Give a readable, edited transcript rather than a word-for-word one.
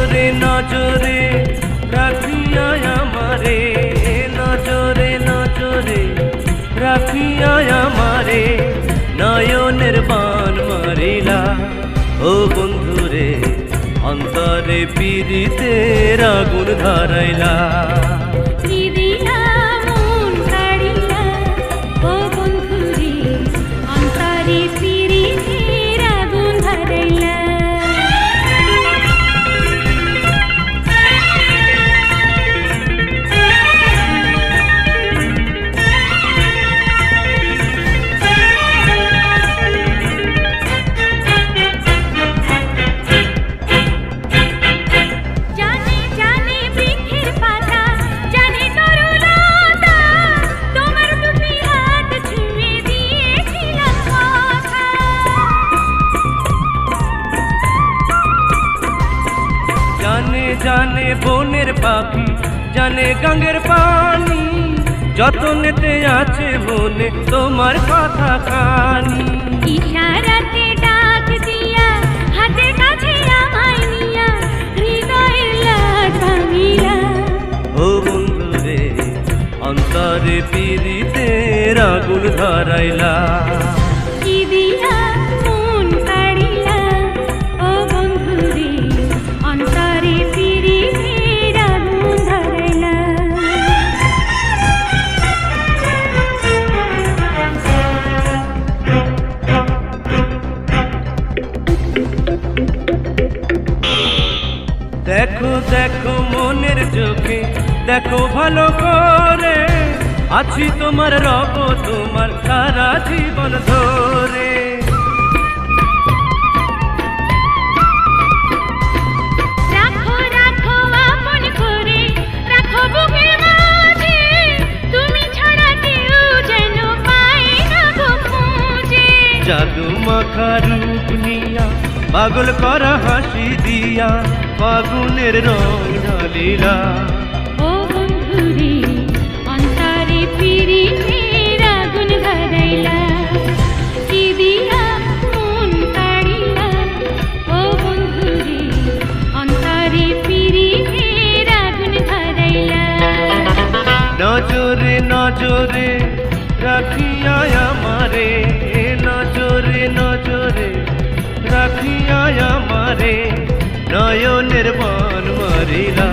নজরে নজরে রাখিয়া আমারে, নজরে নজরে রাখিয়া আমারে, নয়নের বান মারিলা। ও বন্ধুরে অন্তরে পীড়িতের আগুন ধরাইলা। জানে বনের পাখি, জানে গাঙ্গের পানি, যতনেতে আছে মনে তোমার কথা কানি। ইশারাতে ডাক দিয়া হাতের কাছে আমায় নিয়া, হৃদয়ের লাট ভাঙিলা। ও বন্ধুরে অন্তরে পীড়িতের আগুন ধরাইলা। দেখো দেখো মনের চোখে দেখো ভালো করে, আছি তোমার রব তোমার সারা জীবন ধরে। রাখো রাখো আপন করে, রাখো বুকের মাঝে, তুমি ছাড়া কেউ যেন পায় না গো খুঁজে। জাদু মাখা রূপ নিয়া পাগল করা হাসি দিয়া, ফাগুনের রং ঢালিলা। ও বন্ধুরে অন্তরে পীড়িতের আগুন ধরাইলা, কি দিয়া মন কাড়িলা। ও বন্ধুরে অন্তরে পীড়িতের আগুন ধরাইলা। নজরে নজরে রাখিয়া আমারে, নজরে নজরে রাখিয়া আমারে, নয়নের বান মারিলা।